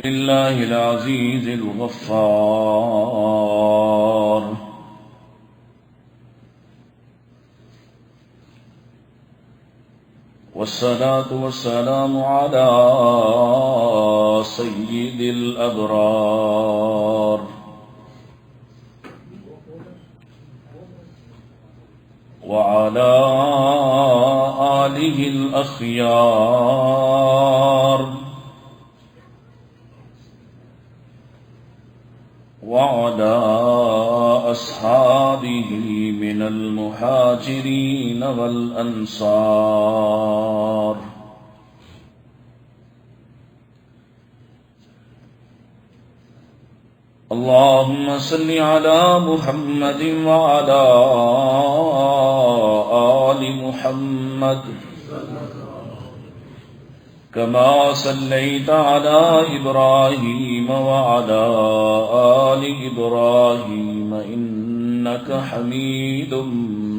لله العزيز الغفار والصلاة والسلام على سيد الأبرار وعلى آله الأخيار وعلى أصحابه من المهاجرين والأنصار اللهم صل على محمد وعلى آل محمد كما صليت على إبراهيم وعلى آل إبراهيم إنك حميد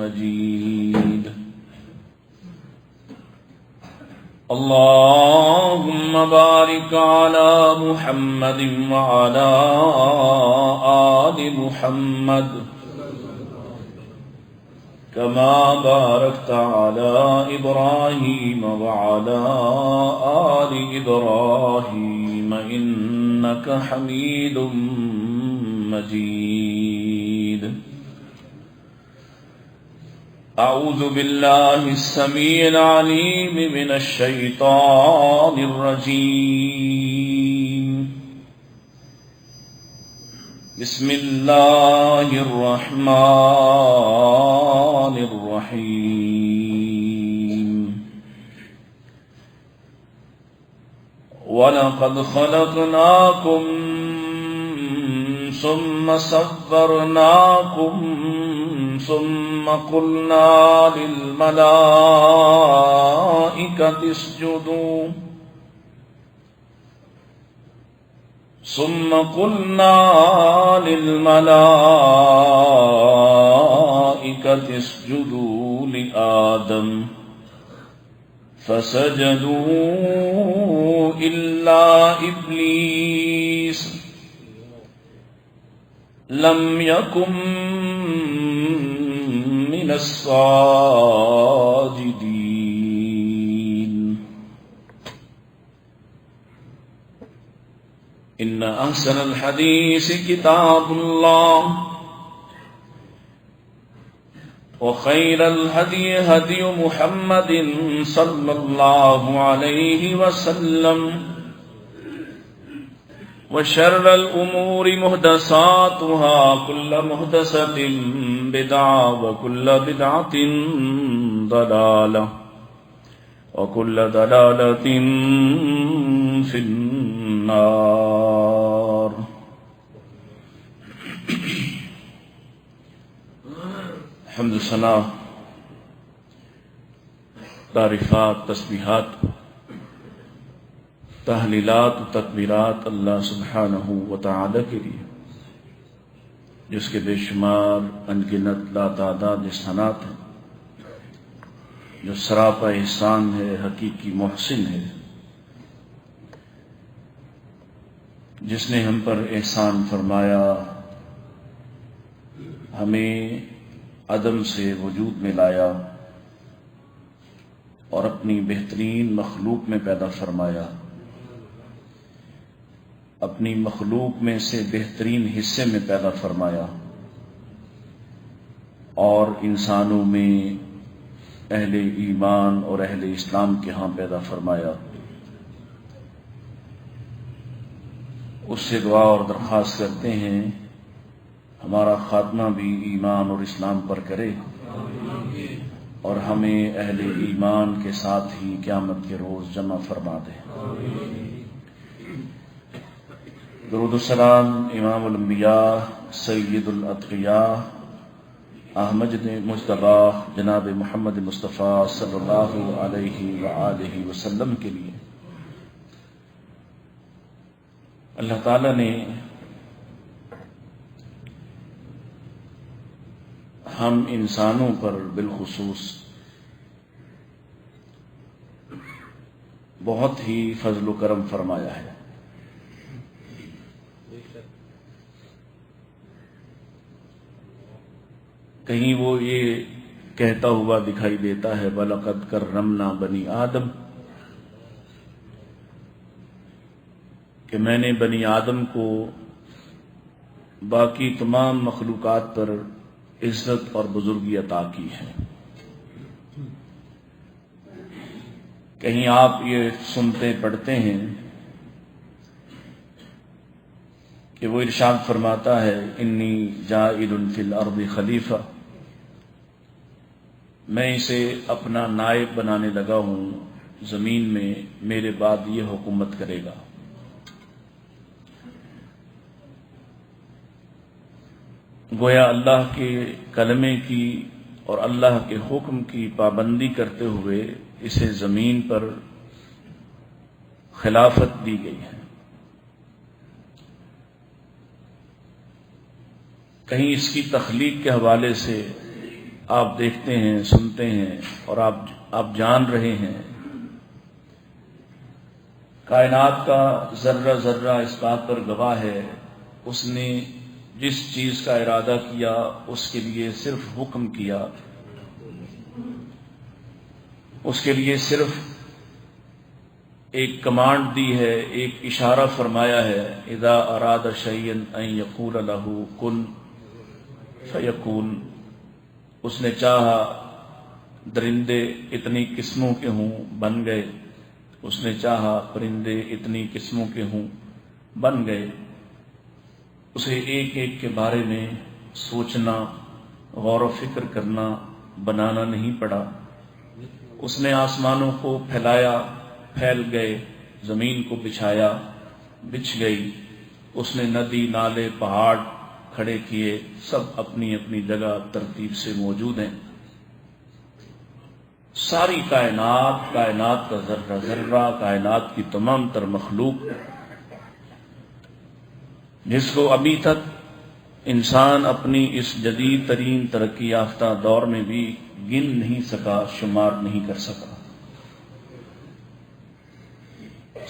مجيد اللهم بارك على محمد وعلى آل محمد كما باركت على إبراهيم وعلى آل إبراهيم إنك حميد مجيد أعوذ بالله السميع العليم من الشيطان الرجيم بسم الله الرحمن الرحيم وَلَقَدْ خَلَقْنَاكُمْ ثُمَّ صَوَّرْنَاكُمْ ثُمَّ قُلْنَا لِلْمَلَائِكَةِ اسجدوا لآدم فسجدوا إلا إبليس لم يكن من الساجدين إن أحسن الحديث كتاب الله وخير الهدي هدي محمد صلى الله عليه وسلم وشر الأمور محدثاتها كل محدثة بدعة وكل بدعة ضلالة وكل ضلالة في النار حمد ثنا تعریفات تسبیحات تحلیلات و تکبیرات اللہ سبحانہ و تعالی کے لیے جس کے بے شمار انگنت لا تعداد احسانات ہیں، جو سراپا احسان ہے، حقیقی محسن ہے، جس نے ہم پر احسان فرمایا، ہمیں عدم سے وجود میں لایا اور اپنی بہترین مخلوق میں پیدا فرمایا، اپنی مخلوق میں سے بہترین حصے میں پیدا فرمایا اور انسانوں میں اہل ایمان اور اہل اسلام کے ہاں پیدا فرمایا۔ اس سے دعا اور درخواست کرتے ہیں ہمارا خاتمہ بھی ایمان اور اسلام پر کرے اور ہمیں اہل ایمان کے ساتھ ہی قیامت کے روز جمع فرما دے۔ درود و سلام امام الانبیاء سید الاتقیاء احمد مجتبی جناب محمد مصطفیٰ صلی اللہ علیہ وآلہ وسلم کے لیے۔ اللہ تعالیٰ نے ہم انسانوں پر بالخصوص بہت ہی فضل و کرم فرمایا ہے۔ کہیں وہ یہ کہتا ہوا دکھائی دیتا ہے وَلَقَدْ كَرَّمْنَا بَنِي آدم، کہ میں نے بنی آدم کو باقی تمام مخلوقات پر عزت اور بزرگی عطا کی ہے۔ کہیں آپ یہ سنتے پڑھتے ہیں کہ وہ ارشاد فرماتا ہے انی جاعل فی الارض خلیفہ، میں اسے اپنا نائب بنانے لگا ہوں زمین میں، میرے بعد یہ حکومت کرے گا۔ گویا اللہ کے کلمے کی اور اللہ کے حکم کی پابندی کرتے ہوئے اسے زمین پر خلافت دی گئی ہے۔ کہیں اس کی تخلیق کے حوالے سے آپ دیکھتے ہیں، سنتے ہیں اور آپ جان رہے ہیں، کائنات کا ذرہ ذرہ اس بات پر گواہ ہے، اس نے جس چیز کا ارادہ کیا اس کے لیے صرف حکم کیا، اس کے لیے صرف ایک کمانڈ دی ہے، ایک اشارہ فرمایا ہے، اذا اراد شیئا ان یقول له کن فیکون۔ اس نے چاہا درندے اتنی قسموں کے ہوں، بن گئے، اس نے چاہا پرندے اتنی قسموں کے ہوں، بن گئے۔ اسے ایک ایک کے بارے میں سوچنا، غور و فکر کرنا، بنانا نہیں پڑا۔ اس نے آسمانوں کو پھیلایا، پھیل گئے، زمین کو بچھایا، بچھ گئی۔ اس نے ندی، نالے، پہاڑ کھڑے کیے، سب اپنی اپنی جگہ ترتیب سے موجود ہیں۔ ساری کائنات، کائنات کا ذرہ ذرہ، کائنات کی تمام تر مخلوق، جس کو ابھی تک انسان اپنی اس جدید ترین ترقی یافتہ دور میں بھی گن نہیں سکا، شمار نہیں کر سکا۔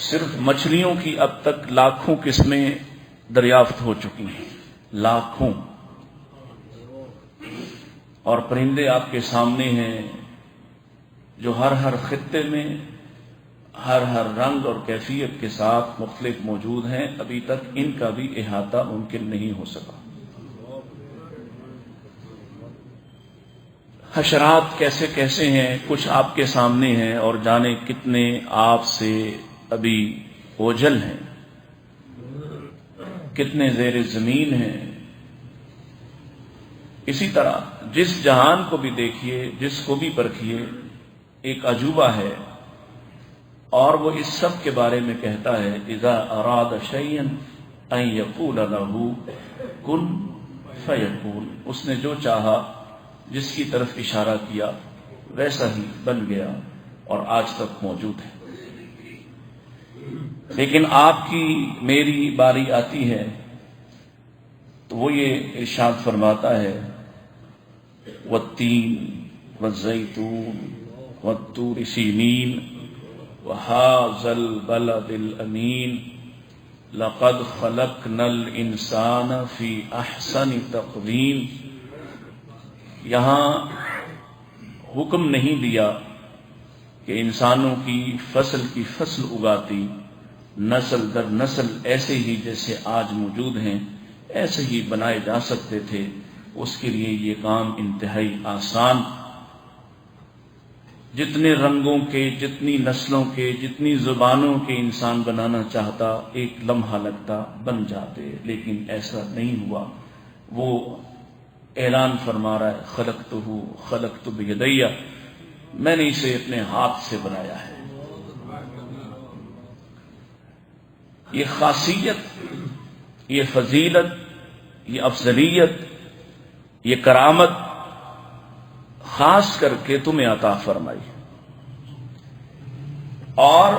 صرف مچھلیوں کی اب تک لاکھوں قسمیں دریافت ہو چکی ہیں، لاکھوں، اور پرندے آپ کے سامنے ہیں جو ہر خطے میں ہر رنگ اور کیفیت کے ساتھ مختلف موجود ہیں۔ ابھی تک ان کا بھی احاطہ ممکن نہیں ہو سکا۔ حشرات کیسے کیسے ہیں، کچھ آپ کے سامنے ہیں، اور جانے کتنے آپ سے ابھی اوجھل ہیں، کتنے زیر زمین ہیں۔ اسی طرح جس جہان کو بھی دیکھیے، جس کو بھی پرکھیے، ایک عجوبہ ہے، اور وہ اس سب کے بارے میں کہتا ہے اذا اراد شیئا ان یقول له کن فیکون۔ اس نے جو چاہا، جس کی طرف اشارہ کیا، ویسا ہی بن گیا اور آج تک موجود ہے۔ لیکن آپ کی میری باری آتی ہے تو وہ یہ ارشاد فرماتا ہے والتین والزیتون والطور سینین وَهَٰذَا الْبَلَدِ الْأَمِينِ لَقَدْ خَلَقْنَا الْإِنسَانَ فِي أَحْسَنِ تَقْوِيمٍ۔ یہاں حکم نہیں دیا کہ انسانوں کی فصل اگاتی، نسل در نسل ایسے ہی جیسے آج موجود ہیں ایسے ہی بنائے جا سکتے تھے۔ اس کے لیے یہ کام انتہائی آسان، جتنے رنگوں کے، جتنی نسلوں کے، جتنی زبانوں کے انسان بنانا چاہتا، ایک لمحہ لگتا، بن جاتے، لیکن ایسا نہیں ہوا۔ وہ اعلان فرما رہا ہے خلقت بیدی، میں نے اسے اپنے ہاتھ سے بنایا ہے۔ یہ خاصیت، یہ فضیلت، یہ افضلیت، یہ کرامت خاص کر کے تمہیں عطا فرمائی، اور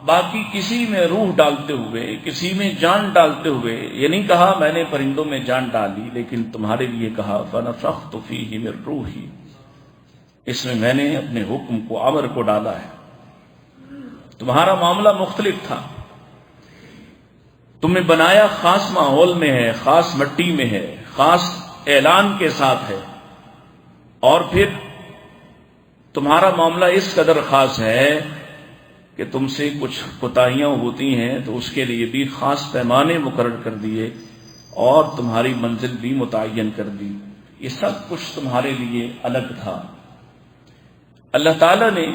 باقی کسی میں روح ڈالتے ہوئے، کسی میں جان ڈالتے ہوئے، یہ نہیں کہا میں نے پرندوں میں جان ڈالی، لیکن تمہارے لیے کہا فنفخت فیہ من روحی، اس میں نے اپنے حکم کو، امر کو ڈالا ہے۔ تمہارا معاملہ مختلف تھا، تمہیں بنایا خاص ماحول میں ہے، خاص مٹی میں ہے، خاص اعلان کے ساتھ ہے، اور پھر تمہارا معاملہ اس قدر خاص ہے کہ تم سے کچھ کوتاہیاں ہوتی ہیں تو اس کے لیے بھی خاص پیمانے مقرر کر دیے اور تمہاری منزل بھی متعین کر دی. یہ سب کچھ تمہارے لیے الگ تھا. اللہ تعالیٰ نے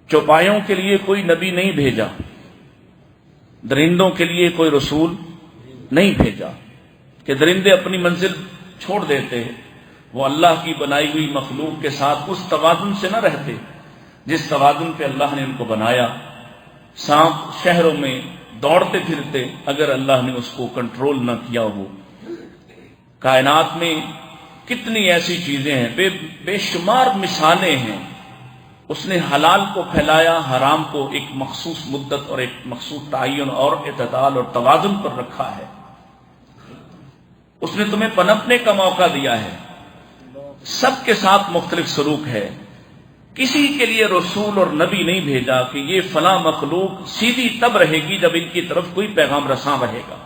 چوپایوں کے لیے کوئی نبی نہیں بھیجا، درندوں کے لیے کوئی رسول نہیں بھیجا کہ درندے اپنی منزل چھوڑ دیتے. وہ اللہ کی بنائی ہوئی مخلوق کے ساتھ اس توازن سے نہ رہتے جس توازن پہ اللہ نے ان کو بنایا. سانپ شہروں میں دوڑتے پھرتے اگر اللہ نے اس کو کنٹرول نہ کیا ہو. کائنات میں کتنی ایسی چیزیں ہیں، بے شمار مثالیں ہیں. اس نے حلال کو پھیلایا، حرام کو ایک مخصوص مدت اور ایک مخصوص تعین اور اعتدال اور توازن پر رکھا ہے. اس نے تمہیں پنپنے کا موقع دیا ہے. سب کے ساتھ مختلف سلوک ہے. کسی کے لیے رسول اور نبی نہیں بھیجا کہ یہ فلاں مخلوق سیدھی تب رہے گی جب ان کی طرف کوئی پیغام رساں رہے گا.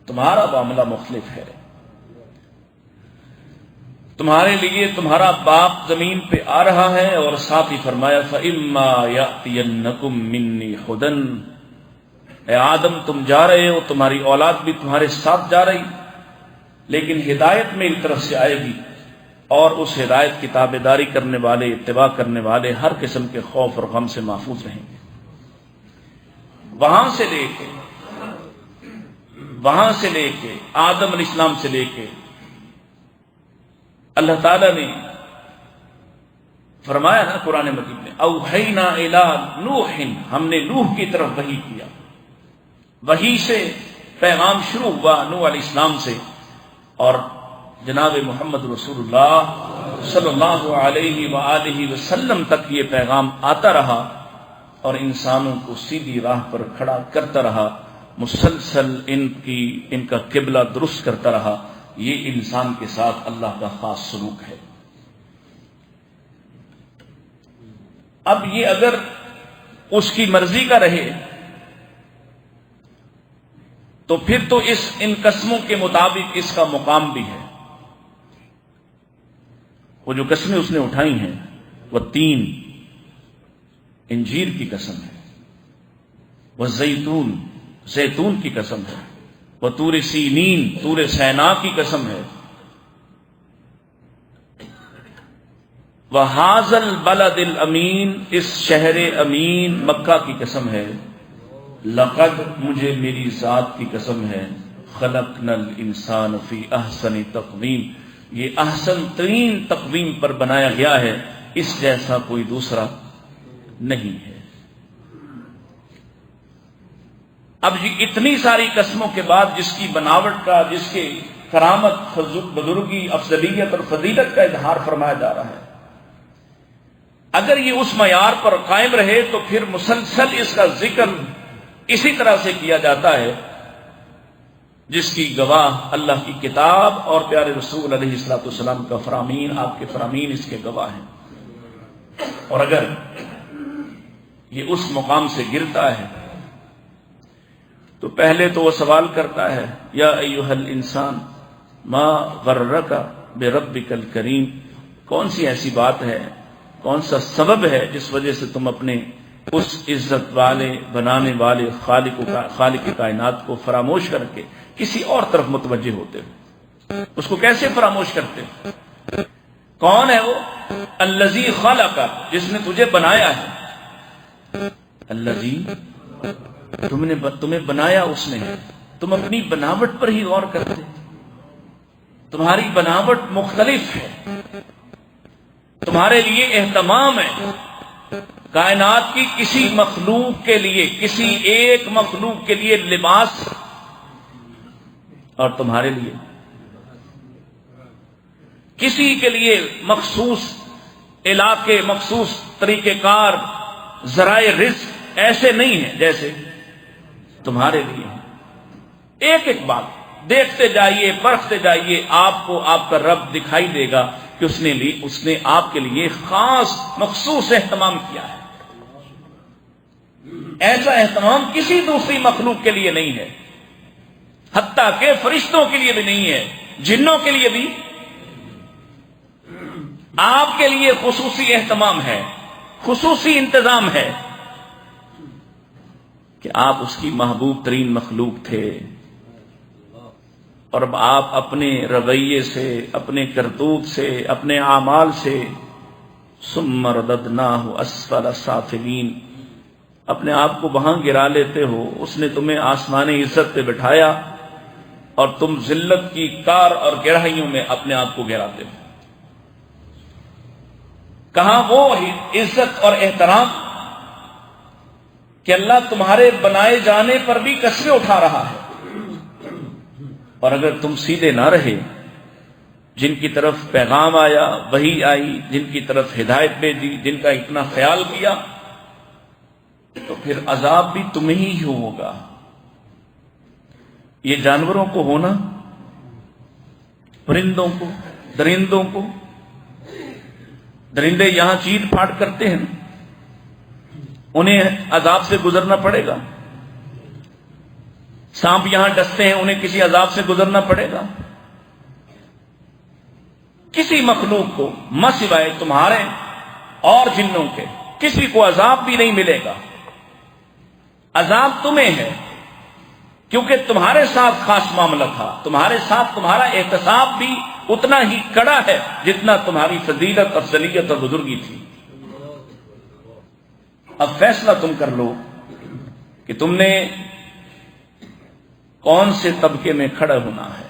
تمہارا معاملہ مختلف ہے. تمہارے لیے تمہارا باپ زمین پہ آ رہا ہے اور ساتھ ہی فرمایا فَإِمَّا يَأْتِيَنَّكُم مِّنِّي هُدًى. اے آدم تم جا رہے ہو، تمہاری اولاد بھی تمہارے ساتھ جا رہی، لیکن ہدایت میری طرف سے آئے گی اور اس ہدایت کی تابعداری کرنے والے، اتباع کرنے والے ہر قسم کے خوف اور غم سے محفوظ رہیں گے. وہاں سے لے کے آدم علیہ السلام سے لے کے اللہ تعالیٰ نے فرمایا نا قرآن مجید میں اوحینا الی نوح، ہم نے نوح کی طرف وحی کیا. وحی سے پیغام شروع ہوا نوح علیہ السلام سے، اور جناب محمد رسول اللہ صلی اللہ علیہ وآلہ وسلم تک یہ پیغام آتا رہا اور انسانوں کو سیدھی راہ پر کھڑا کرتا رہا، مسلسل ان کا قبلہ درست کرتا رہا. یہ انسان کے ساتھ اللہ کا خاص سلوک ہے. اب یہ اگر اس کی مرضی کا رہے تو پھر تو ان قسموں کے مطابق اس کا مقام بھی ہے. وہ جو قسمیں اس نے اٹھائی ہیں وہ 3 انجیر کی قسم ہے، وہ زیتون کی قسم ہے، وہ طور سینین طور سینا کی قسم ہے، وَهَٰذَا الْبَلَدِ الْأَمِينِ اس شہر امین مکہ کی قسم ہے. لقد مجھے میری ذات کی قسم ہے، خلقنا الانسان فی احسن تقویم، یہ احسن ترین تقویم پر بنایا گیا ہے، اس جیسا کوئی دوسرا نہیں ہے. اب یہ اتنی ساری قسموں کے بعد جس کی بناوٹ کا، جس کے کرامت، بزرگی، افضلیت اور فضیلت کا اظہار فرمایا جا رہا ہے، اگر یہ اس معیار پر قائم رہے تو پھر مسلسل اس کا ذکر اسی طرح سے کیا جاتا ہے جس کی گواہ اللہ کی کتاب اور پیارے رسول علیہ الصلوۃ والسلام کا فرامین، آپ کے فرامین اس کے گواہ ہیں. اور اگر یہ اس مقام سے گرتا ہے تو پہلے تو وہ سوال کرتا ہے یا ایھا الانسان ما غرک بربک الکریم، کون سی ایسی بات ہے، کون سا سبب ہے جس وجہ سے تم اپنے اس عزت والے، بنانے والے خالق کائنات کو فراموش کر کے کسی اور طرف متوجہ ہوتے ہو. اس کو کیسے فراموش کرتے ہو؟ کون ہے وہ؟ الذی خلق، جس نے تجھے بنایا ہے. الذی تمہیں بنایا اس نے، تم اپنی بناوٹ پر ہی غور کرتے. تمہاری بناوٹ مختلف ہے، تمہارے لیے اہتمام ہے. کائنات کی کسی مخلوق کے لیے، کسی ایک مخلوق کے لیے لباس، اور تمہارے لیے کسی کے لیے مخصوص علاقے، مخصوص طریقہ کار، ذرائع رزق ایسے نہیں ہیں جیسے تمہارے لیے ہیں. ایک ایک بات دیکھتے جائیے، پرکھتے جائیے، آپ کو آپ کا رب دکھائی دے گا کہ اس نے آپ کے لیے خاص مخصوص اہتمام کیا ہے. ایسا اہتمام کسی دوسری مخلوق کے لیے نہیں ہے، حتیٰ کہ فرشتوں کے لیے بھی نہیں ہے، جنوں کے لیے بھی آپ کے لیے خصوصی اہتمام ہے، خصوصی انتظام ہے کہ آپ اس کی محبوب ترین مخلوق تھے، اور اب آپ اپنے رویے سے، اپنے کرتوت سے، اپنے اعمال سے ثم رددناہ اسفل سافلین اپنے آپ کو وہاں گرا لیتے ہو۔ اس نے تمہیں آسمانی عزت پہ بٹھایا اور تم ذلت کی کار اور گہرائیوں میں اپنے آپ کو گراتے ہو۔ کہاں وہ عزت اور احترام کہ اللہ تمہارے بنائے جانے پر بھی قسمیں اٹھا رہا ہے، اور اگر تم سیدھے نہ رہے، جن کی طرف پیغام آیا، وحی آئی، جن کی طرف ہدایت بھیجی، جن کا اتنا خیال کیا، تو پھر عذاب بھی تمہیں ہی ہوگا۔ یہ جانوروں کو ہونا، پرندوں کو، درندوں کو، درندے یہاں چیر پھاٹ کرتے ہیں، انہیں عذاب سے گزرنا پڑے گا۔ سانپ یہاں ڈستے ہیں، انہیں کسی عذاب سے گزرنا پڑے گا۔ کسی مخلوق کو مسوائے تمہارے اور جنوں کے کسی کو عذاب بھی نہیں ملے گا۔ عذاب تمہیں ہے کیونکہ تمہارے ساتھ خاص معاملہ تھا، تمہارے ساتھ تمہارا احتساب بھی اتنا ہی کڑا ہے جتنا تمہاری فضیلت، افضلیت اور بزرگی تھی۔ اب فیصلہ تم کر لو کہ تم نے کون سے طبقے میں کھڑا ہونا ہے۔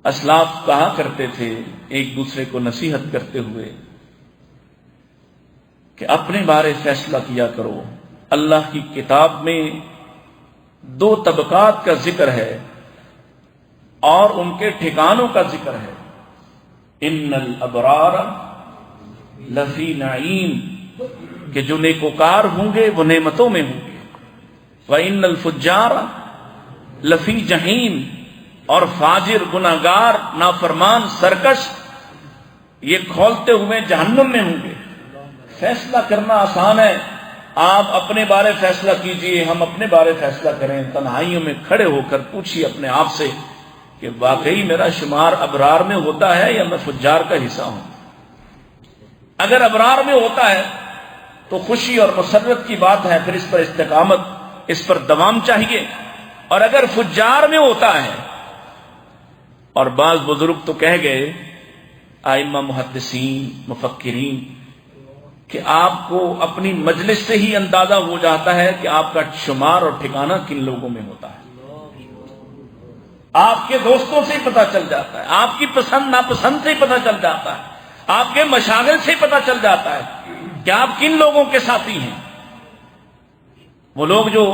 اسلاف کہا کرتے تھے ایک دوسرے کو نصیحت کرتے ہوئے کہ اپنے بارے فیصلہ کیا کرو۔ اللہ کی کتاب میں 2 طبقات کا ذکر ہے اور ان کے ٹھکانوں کا ذکر ہے۔ ان الابرار لفی نعیم، کہ جو نیکوکار ہوں گے وہ نعمتوں میں ہوں گے، وَإِنَّ الْفُجَّارَ لَفِي جَحِيمٍ، اور فاجر، گناہگار، نافرمان، سرکش یہ کھولتے ہوئے جہنم میں ہوں گے۔ فیصلہ کرنا آسان ہے، آپ اپنے بارے فیصلہ کیجئے، ہم اپنے بارے فیصلہ کریں۔ تنہائیوں میں کھڑے ہو کر پوچھیے اپنے آپ سے کہ واقعی میرا شمار ابرار میں ہوتا ہے یا میں فجار کا حصہ ہوں۔ اگر ابرار میں ہوتا ہے تو خوشی اور مسرت کی بات ہے، پھر اس پر استقامت، اس پر دوام چاہیے۔ اور اگر فجار میں ہوتا ہے، اور بعض بزرگ تو کہہ گئے، ائمہ محدثین، مفکرین، کہ آپ کو اپنی مجلس سے ہی اندازہ ہو جاتا ہے کہ آپ کا شمار اور ٹھکانہ کن لوگوں میں ہوتا ہے۔ آپ کے دوستوں سے ہی پتہ چل جاتا ہے، آپ کی پسند ناپسند سے ہی پتہ چل جاتا ہے، آپ کے مشاغل سے ہی پتہ چل جاتا ہے کہ آپ کن لوگوں کے ساتھی ہیں۔ وہ لوگ جو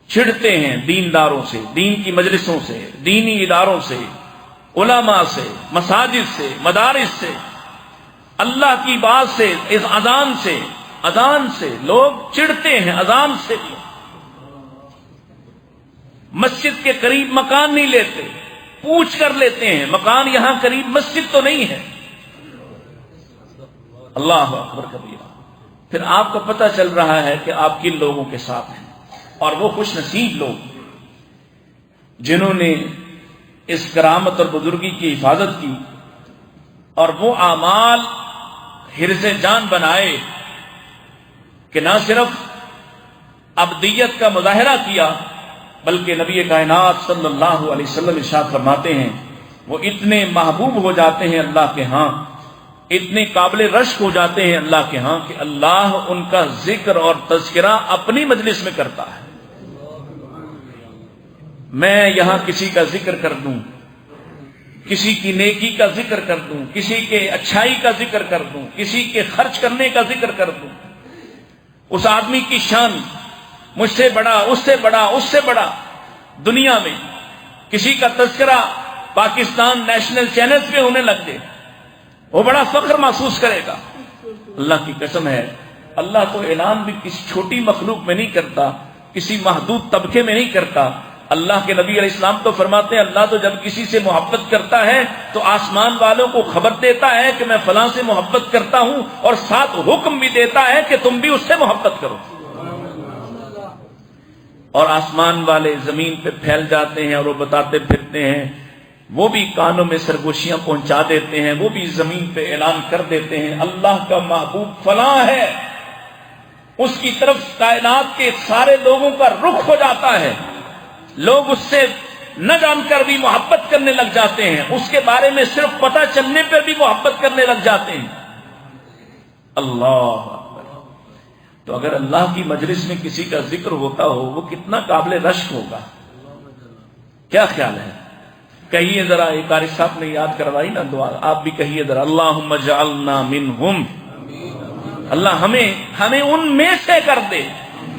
چھڑتے ہیں دینداروں سے، دین کی مجلسوں سے، دینی اداروں سے، علماء سے، مساجد سے، مدارس سے، اللہ کی بات سے، اس اذان سے لوگ چڑھتے ہیں، اذان سے بھی۔ مسجد کے قریب مکان نہیں لیتے، پوچھ کر لیتے ہیں مکان یہاں قریب مسجد تو نہیں ہے۔ اللہ اکبر کبیرہ۔ پھر آپ کو پتہ چل رہا ہے کہ آپ کن لوگوں کے ساتھ ہیں، اور وہ خوش نصیب لوگ جنہوں نے اس کرامت اور بزرگی کی حفاظت کی، اور وہ اعمال حرز جان بنائے کہ نہ صرف ابدیت کا مظاہرہ کیا، بلکہ نبی کائنات صلی اللہ علیہ وسلم ارشاد فرماتے ہیں وہ اتنے محبوب ہو جاتے ہیں اللہ کے ہاں، اتنے قابل رشک ہو جاتے ہیں اللہ کے ہاں کہ اللہ ان کا ذکر اور تذکرہ اپنی مجلس میں کرتا ہے۔ میں یہاں کسی کا ذکر کر دوں، کسی کی نیکی کا ذکر کر دوں، کسی کے اچھائی کا ذکر کر دوں، کسی کے خرچ کرنے کا ذکر کر دوں، اس آدمی کی شان مجھ سے بڑا، اس سے بڑا، اس سے بڑا، دنیا میں کسی کا تذکرہ پاکستان نیشنل چینلز پہ ہونے لگ جائے، وہ بڑا فخر محسوس کرے گا۔ اللہ کی قسم ہے، اللہ تو اعلان بھی کسی چھوٹی مخلوق میں نہیں کرتا، کسی محدود طبقے میں نہیں کرتا۔ اللہ کے نبی علیہ السلام تو فرماتے ہیں اللہ تو جب کسی سے محبت کرتا ہے تو آسمان والوں کو خبر دیتا ہے کہ میں فلاں سے محبت کرتا ہوں، اور ساتھ حکم بھی دیتا ہے کہ تم بھی اس سے محبت کرو۔ اور آسمان والے زمین پہ پھیل جاتے ہیں اور وہ بتاتے پھرتے ہیں وہ بھی کانوں میں سرگوشیاں پہنچا دیتے ہیں، وہ بھی زمین پہ اعلان کر دیتے ہیں اللہ کا محبوب فلاں ہے، اس کی طرف کائنات کے سارے لوگوں کا رخ ہو جاتا ہے، لوگ اس سے نہ جان کر بھی محبت کرنے لگ جاتے ہیں، اس کے بارے میں صرف پتہ چلنے پر بھی محبت کرنے لگ جاتے ہیں۔ اللہ اکبر۔ تو اگر اللہ کی مجلس میں کسی کا ذکر ہوتا ہو وہ کتنا قابل رشک ہوگا، کیا خیال ہے؟ کہیے ذرا، ایک قاری صاحب نے یاد کروائی نا دعا، آپ بھی کہیے ذرا، اللہم اجعلنا منہم، اللہ ہمیں ان میں سے کر دے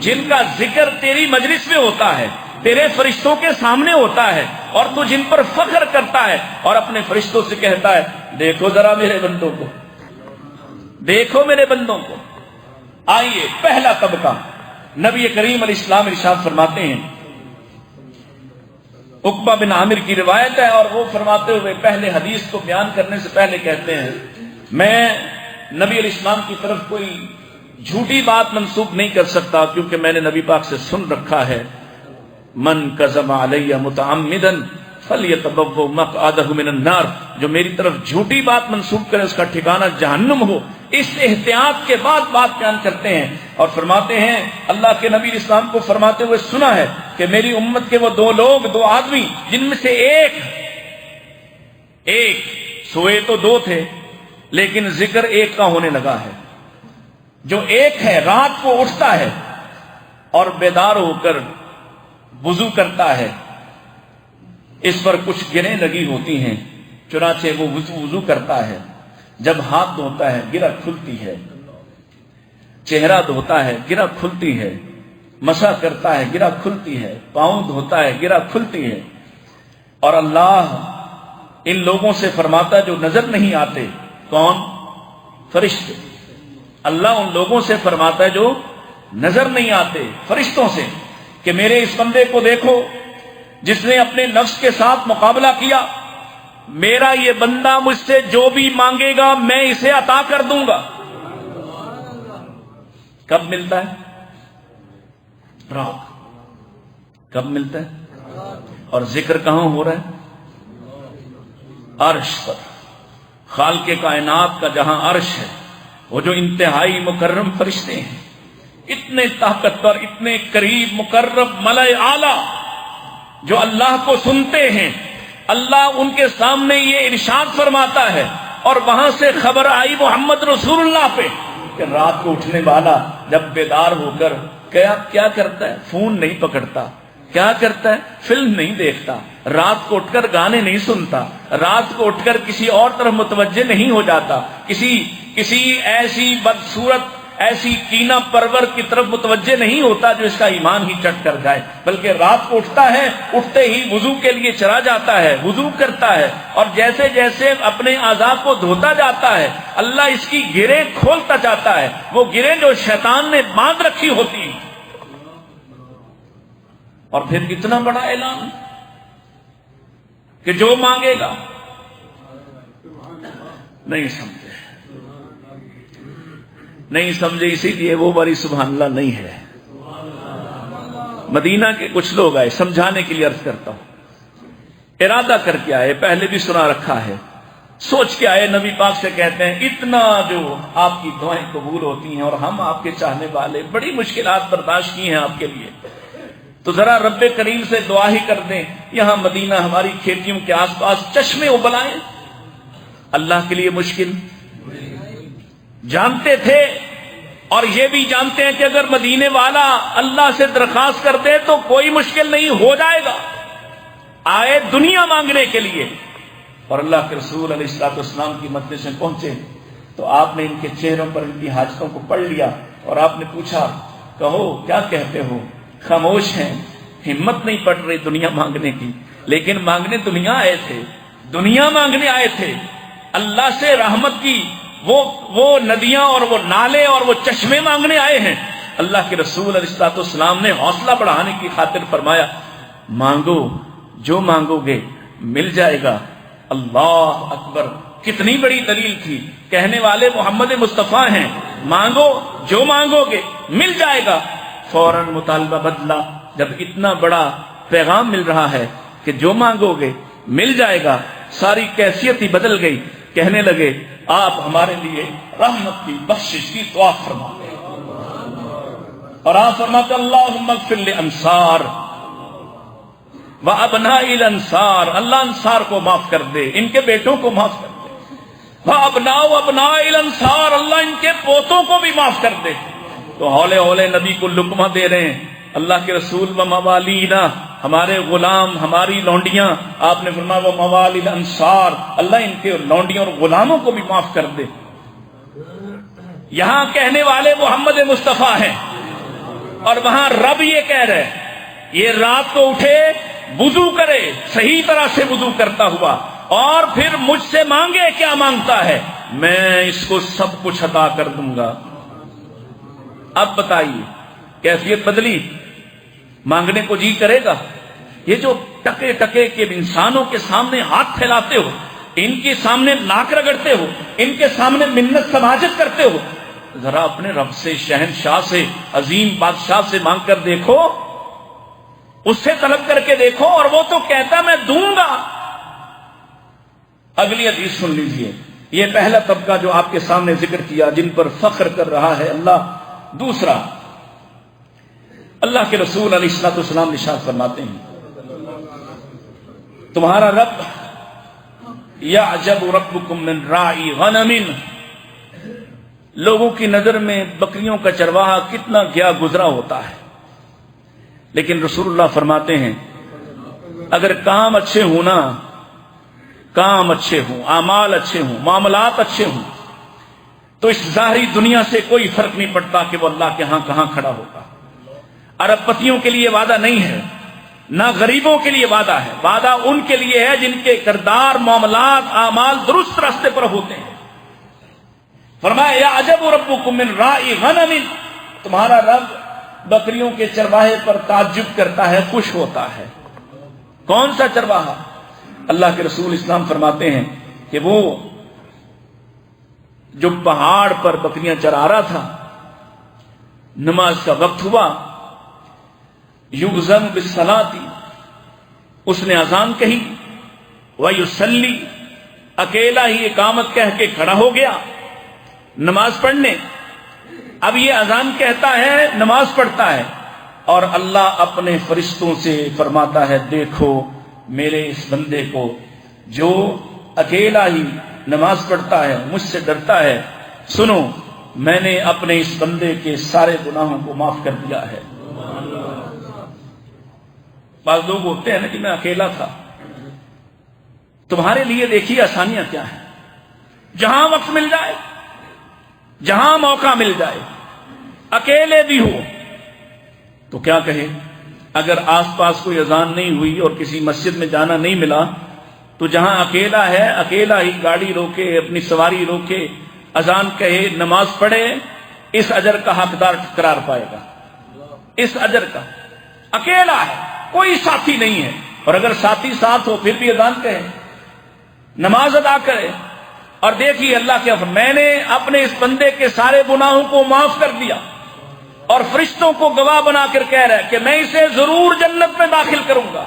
جن کا ذکر تیری مجلس میں ہوتا ہے، تیرے فرشتوں کے سامنے ہوتا ہے، اور تو جن پر فخر کرتا ہے اور اپنے فرشتوں سے کہتا ہے دیکھو ذرا میرے بندوں کو، دیکھو میرے بندوں کو۔ آئیے پہلا طبقہ، نبی کریم علیہ السلام ارشاد فرماتے ہیں، عقبہ بن عامر کی روایت ہے، اور وہ فرماتے ہوئے پہلے حدیث کو بیان کرنے سے پہلے کہتے ہیں میں نبی علیہ السلام کی طرف کوئی جھوٹی بات منسوب نہیں کر سکتا، کیونکہ میں نے نبی پاک سے سن رکھا ہے من کذب علی متعمدا فلیتبوأ مقعدہ من النار، جو میری طرف جھوٹی بات منسوب کرے اس کا ٹھکانہ جہنم ہو۔ اس احتیاط کے بعد بات بیان کرتے ہیں اور فرماتے ہیں اللہ کے نبی اسلام کو فرماتے ہوئے سنا ہے کہ میری امت کے وہ دو لوگ، دو آدمی، جن میں سے ایک سوئے تو دو تھے لیکن ذکر ایک کا ہونے لگا ہے۔ جو ایک ہے رات کو اٹھتا ہے اور بیدار ہو کر وضو کرتا ہے، اس پر کچھ گریں لگی ہوتی ہیں، چنانچہ وہ وضو کرتا ہے، جب ہاتھ دھوتا ہے گرہ کھلتی ہے، چہرہ دھوتا ہے گرہ کھلتی ہے، مسح کرتا ہے گرہ کھلتی ہے، پاؤں دھوتا ہے گرہ کھلتی ہے، اور اللہ ان لوگوں سے فرماتا جو نظر نہیں آتے، کون؟ فرشتے۔ اللہ ان لوگوں سے فرماتا ہے جو نظر نہیں آتے، فرشتوں سے، کہ میرے اس بندے کو دیکھو جس نے اپنے نفس کے ساتھ مقابلہ کیا، میرا یہ بندہ مجھ سے جو بھی مانگے گا میں اسے عطا کر دوں گا۔ کب ملتا ہے؟ رات۔ کب ملتا ہے؟ اور ذکر کہاں ہو رہا ہے؟ عرش پر، خالق کائنات کا جہاں عرش ہے، وہ جو انتہائی مکرم فرشتے ہیں، اتنے طاقتور، اتنے قریب، مقرب، ملائے اعلیٰ، جو اللہ کو سنتے ہیں، اللہ ان کے سامنے یہ ارشاد فرماتا ہے، اور وہاں سے خبر آئی محمد رسول اللہ پہ کہ رات کو اٹھنے والا جب بیدار ہو کر کیا کرتا ہے؟ فون نہیں پکڑتا، کیا کرتا ہے؟ فلم نہیں دیکھتا، رات کو اٹھ کر گانے نہیں سنتا، رات کو اٹھ کر کسی اور طرف متوجہ نہیں ہو جاتا، کسی ایسی بدصورت، ایسی کینہ پرور کی طرف متوجہ نہیں ہوتا جو اس کا ایمان ہی چٹ کر جائے، بلکہ رات کو اٹھتا ہے، اٹھتے ہی وضو کے لیے چلا جاتا ہے، وضو کرتا ہے، اور جیسے جیسے اپنے اعضاء کو دھوتا جاتا ہے اللہ اس کی گریں کھولتا جاتا ہے، وہ گریں جو شیطان نے باندھ رکھی ہوتی ہیں۔ اور پھر اتنا بڑا اعلان کہ جو مانگے گا، نہیں سمجھے اسی لیے وہ باری سبحان اللہ نہیں ہے۔ مدینہ کے کچھ لوگ آئے، سمجھانے کے لیے عرض کرتا ہوں، ارادہ کر کے آئے، پہلے بھی سنا رکھا ہے، سوچ کے آئے، نبی پاک سے کہتے ہیں اتنا جو آپ کی دعائیں قبول ہوتی ہیں اور ہم آپ کے چاہنے والے بڑی مشکلات برداشت کی ہیں آپ کے لیے، تو ذرا رب کریم سے دعا ہی کر دیں، یہاں مدینہ ہماری کھیتیوں کے آس پاس چشمے ابلائیں۔ اللہ کے لیے مشکل جانتے تھے، اور یہ بھی جانتے ہیں کہ اگر مدینے والا اللہ سے درخواست کر دے تو کوئی مشکل نہیں، ہو جائے گا۔ آئے دنیا مانگنے کے لیے، اور اللہ کے رسول علیہ الصلوۃ والسلام کی مجلس میں پہنچے تو آپ نے ان کے چہروں پر ان کی حاجتوں کو پڑھ لیا، اور آپ نے پوچھا کہو کیا کہتے ہو؟ خاموش ہیں، ہمت نہیں پڑ رہی دنیا مانگنے کی، لیکن مانگنے دنیا آئے تھے، دنیا مانگنے آئے تھے، اللہ سے رحمت کی وہ ندیاں اور وہ نالے اور وہ چشمے مانگنے آئے ہیں۔ اللہ کے رسول علیہ الصلوۃ والسلام نے حوصلہ بڑھانے کی خاطر فرمایا مانگو، جو مانگو گے مل جائے گا۔ اللہ اکبر، کتنی بڑی دلیل تھی، کہنے والے محمد مصطفیٰ ہیں، مانگو جو مانگو گے مل جائے گا۔ فوراً مطالبہ بدلا، جب اتنا بڑا پیغام مل رہا ہے کہ جو مانگو گے مل جائے گا، ساری کیفیت ہی بدل گئی. کہنے لگے آپ ہمارے لیے رحمت کی بخشش کی دعا فرمائیں. اور آپ فرماتے اللہم اغفر للانصار وابناء الانصار، اللہ انصار کو معاف کر دے، ان کے بیٹوں کو معاف کر دے. وابناء الانصار، اللہ ان کے پوتوں کو بھی معاف کر دے. تو ہولے ہولے نبی کو لقمہ دے رہے ہیں. اللہ کے رسول و موالینا، ہمارے غلام، ہماری لونڈیاں. آپ نے فرمایا وہ موالی الانصار، اللہ ان کے لونڈیوں اور غلاموں کو بھی معاف کر دے. یہاں کہنے والے محمد مصطفیٰ ہیں اور وہاں رب یہ کہہ رہے یہ رات کو اٹھے، وضو کرے، صحیح طرح سے وضو کرتا ہوا، اور پھر مجھ سے مانگے کیا مانگتا ہے، میں اس کو سب کچھ عطا کر دوں گا. اب بتائیے کیفیت بدلی، مانگنے کو جی کرے گا. یہ جو ٹکے ٹکے کے انسانوں کے سامنے ہاتھ پھیلاتے ہو، ان کے سامنے ناک رگڑتے ہو، ان کے سامنے منت سماجت کرتے ہو، ذرا اپنے رب سے، شہنشاہ سے، عظیم بادشاہ سے مانگ کر دیکھو، اس سے طلب کر کے دیکھو، اور وہ تو کہتا میں دوں گا. اگلی حدیث سن لیجئے. یہ پہلا طبقہ جو آپ کے سامنے ذکر کیا، جن پر فخر کر رہا ہے اللہ. دوسرا، اللہ کے رسول علیہ الصلوۃ والسلام ارشاد فرماتے ہیں تمہارا رب یعجب ربکم من راعی غنم، لوگوں کی نظر میں بکریوں کا چرواہا کتنا گیا گزرا ہوتا ہے، لیکن رسول اللہ فرماتے ہیں اگر کام اچھے ہوں نا، کام اچھے ہوں، اعمال اچھے ہوں، معاملات اچھے ہوں، تو اس ظاہری دنیا سے کوئی فرق نہیں پڑتا کہ وہ اللہ کے ہاں کہاں کھڑا ہوگا. ارب پتیوں کے لیے وعدہ نہیں ہے، نہ غریبوں کے لیے وعدہ ہے. وعدہ ان کے لیے ہے جن کے کردار، معاملات، اعمال درست راستے پر ہوتے ہیں. فرمایا یعجب ربکم من راعی غنم، تمہارا رب بکریوں کے چرواہے پر تعجب کرتا ہے، خوش ہوتا ہے. کون سا چرواہا؟ اللہ کے رسول اسلام فرماتے ہیں کہ وہ جو پہاڑ پر بکریاں چرا رہا تھا، نماز کا وقت ہوا، یؤذن بالصلاۃ، اس نے اذان کہی، ویصلی، اکیلا ہی اقامت کہہ کے کھڑا ہو گیا نماز پڑھنے. اب یہ اذان کہتا ہے، نماز پڑھتا ہے، اور اللہ اپنے فرشتوں سے فرماتا ہے دیکھو میرے اس بندے کو جو اکیلا ہی نماز پڑھتا ہے، مجھ سے ڈرتا ہے، سنو میں نے اپنے اس بندے کے سارے گناہوں کو معاف کر دیا ہے. بعض لوگ ہوتے ہیں نا کہ میں اکیلا تھا. تمہارے لیے دیکھیے آسانیاں کیا ہیں. جہاں وقت مل جائے، جہاں موقع مل جائے، اکیلے بھی ہو تو کیا کہے. اگر آس پاس کوئی اذان نہیں ہوئی اور کسی مسجد میں جانا نہیں ملا تو جہاں اکیلا ہے، اکیلا ہی گاڑی روکے، اپنی سواری روکے، اذان کہے، نماز پڑھے، اس اجر کا حقدار قرار پائے گا. اس اجر کا. اکیلا ہے، کوئی ساتھی نہیں ہے، اور اگر ساتھی ساتھ ہو پھر بھی اذان کہے، نماز ادا کرے، اور دیکھیے اللہ کیا میں نے اپنے اس بندے کے سارے گناہوں کو معاف کر دیا، اور فرشتوں کو گواہ بنا کر کہہ رہا ہے کہ میں اسے ضرور جنت میں داخل کروں گا.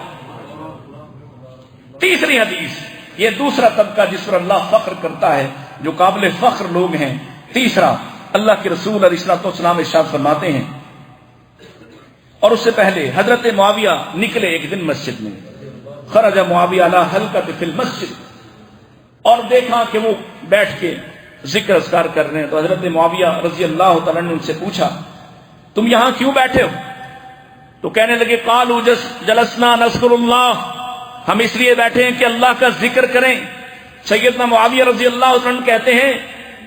تیسری حدیث، یہ دوسرا طبقہ جس پر اللہ فخر کرتا ہے، جو قابل فخر لوگ ہیں. تیسرا، اللہ کے رسول علیہ الصلوۃ والسلام ارشاد فرماتے ہیں، اور اس سے پہلے حضرت معاویہ نکلے ایک دن مسجد میں. خرج معاویہ علی حلقۃ فی المسجد، اور دیکھا کہ وہ بیٹھ کے ذکر اذکار کر رہے ہیں. تو حضرت معاویہ رضی اللہ تعالیٰ نے ان سے پوچھا تم یہاں کیوں بیٹھے ہو؟ تو کہنے لگے قالوا جلسنا نذکر اللہ، ہم اس لیے بیٹھے ہیں کہ اللہ کا ذکر کریں. سیدنا معاویہ رضی اللہ عنہ کہتے ہیں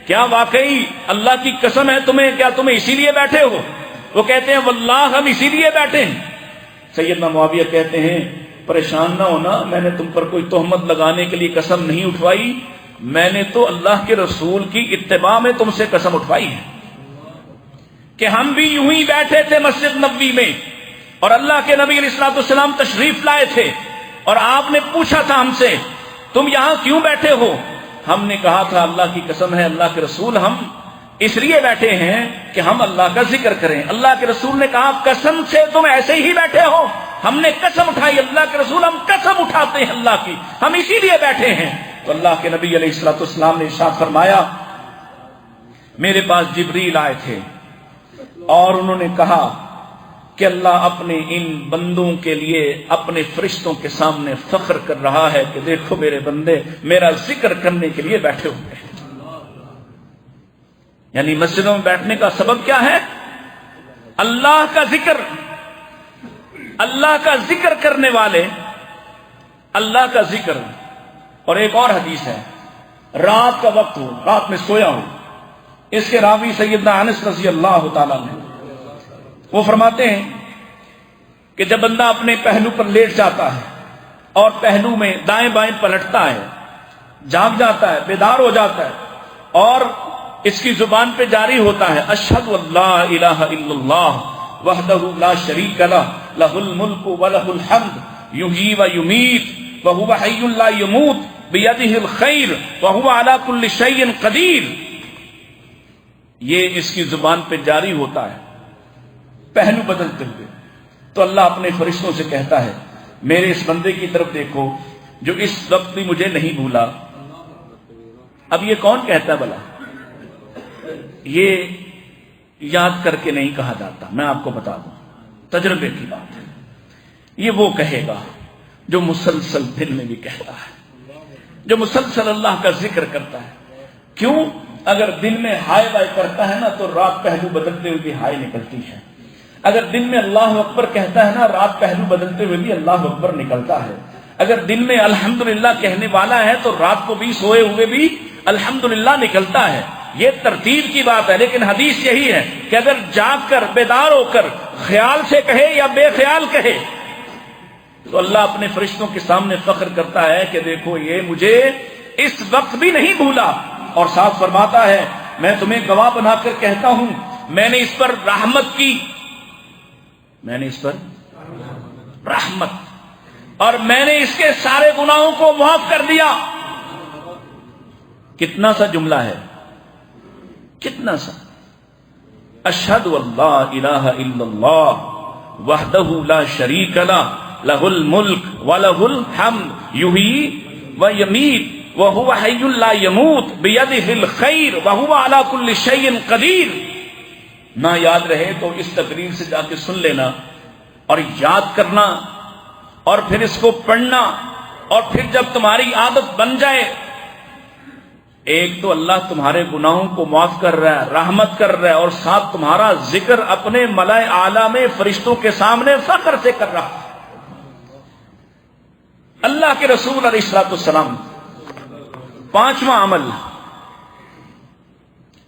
کیا واقعی اللہ کی قسم ہے تمہیں، کیا تمہیں اسی لیے بیٹھے ہو؟ وہ کہتے ہیں واللہ ہم اسی لیے بیٹھے ہیں. سیدنا معاویہ کہتے ہیں پریشان نہ ہونا، میں نے تم پر کوئی تہمت لگانے کے لیے قسم نہیں اٹھوائی، میں نے تو اللہ کے رسول کی اتباع میں تم سے قسم اٹھوائی ہے کہ ہم بھی یوں ہی بیٹھے تھے مسجد نبوی میں، اور اللہ کے نبی علیہ الصلوۃ والسلام تشریف لائے تھے، اور آپ نے پوچھا تھا ہم سے تم یہاں کیوں بیٹھے ہو؟ ہم نے کہا تھا اللہ کی قسم ہے اللہ کے رسول ہم اس لیے بیٹھے ہیں کہ ہم اللہ کا ذکر کریں. اللہ کے رسول نے کہا قسم سے تم ایسے ہی بیٹھے ہو؟ ہم نے قسم اٹھائی اللہ کے رسول ہم قسم اٹھاتے ہیں اللہ کی، ہم اسی لیے بیٹھے ہیں۔ تو اللہ کے نبی علیہ الصلوۃ والسلام نے ارشاد فرمایا میرے پاس جبریل آئے تھے اور انہوں نے کہا کہ اللہ اپنے ان بندوں کے لیے اپنے فرشتوں کے سامنے فخر کر رہا ہے کہ دیکھو میرے بندے میرا ذکر کرنے کے لیے بیٹھے ہوئے ہیں۔ یعنی مسجدوں میں بیٹھنے کا سبب کیا ہے؟ اللہ کا ذکر، اللہ کا ذکر کرنے والے، اللہ کا ذکر۔ اور ایک اور حدیث ہے، رات کا وقت ہو، رات میں سویا ہو، اس کے راوی سیدنا انس رضی اللہ تعالیٰ عنہ، وہ فرماتے ہیں کہ جب بندہ اپنے پہلو پر لیٹ جاتا ہے اور پہلو میں دائیں بائیں پلٹتا ہے، جاگ جاتا ہے، بیدار ہو جاتا ہے اور اس کی زبان پہ جاری ہوتا ہے اشہد اللہ الہ الا اللہ وحدہ لا شریک لہ لہ الملک ولہ الحمد یحیی و یمیت وہو حی لا یموت بیدہ الخیر وہو علی کل شیء قدیر، یہ اس کی زبان پہ جاری ہوتا ہے پہلو بدلتے ہوئے، تو اللہ اپنے فرشتوں سے کہتا ہے میرے اس بندے کی طرف دیکھو جو اس وقت بھی مجھے نہیں بھولا۔ اب یہ کون کہتا ہے بھلا؟ یہ یاد کر کے نہیں کہا جاتا، میں آپ کو بتا دوں تجربے کی بات ہے، یہ وہ کہے گا جو مسلسل دل میں بھی کہتا ہے، جو مسلسل اللہ کا ذکر کرتا ہے۔ کیوں؟ اگر دن میں ہائے بائے کرتا ہے نا تو رات پہلو بدلتے ہوئے بھی ہائے نکلتی ہے، اگر دن میں اللہ اکبر کہتا ہے نا رات پہلو بدلتے ہوئے بھی اللہ اکبر نکلتا ہے، اگر دن میں الحمدللہ کہنے والا ہے تو رات کو بھی سوئے ہوئے بھی الحمدللہ نکلتا ہے۔ یہ ترتیب کی بات ہے، لیکن حدیث یہی ہے کہ اگر جاگ کر بیدار ہو کر خیال سے کہے یا بے خیال کہے تو اللہ اپنے فرشتوں کے سامنے فخر کرتا ہے کہ دیکھو یہ مجھے اس وقت بھی نہیں بھولا، اور ساتھ فرماتا ہے میں تمہیں گواہ بنا کر کہتا ہوں میں نے اس پر رحمت کی، میں نے اس پر رحمت، اور میں نے اس کے سارے گناہوں کو معاف کر دیا۔ کتنا سا جملہ ہے، کتنا سا، اشہد اللہ الہ الا اللہ وحدہ لا شریک لہ لہ الملک ولہ الحمد یحیی و یمیت وہو حی لا یموت بیدہ الخیر وہو علی کل شیء قدیر۔ نہ یاد رہے تو اس تقریر سے جا کے سن لینا اور یاد کرنا اور پھر اس کو پڑھنا، اور پھر جب تمہاری عادت بن جائے، ایک تو اللہ تمہارے گناہوں کو معاف کر رہا ہے، رحمت کر رہا ہے، اور ساتھ تمہارا ذکر اپنے ملائے اعلیٰ میں فرشتوں کے سامنے فخر سے کر رہا ہے۔ اللہ کے رسول علیہ الصلوۃ والسلام، پانچواں عمل،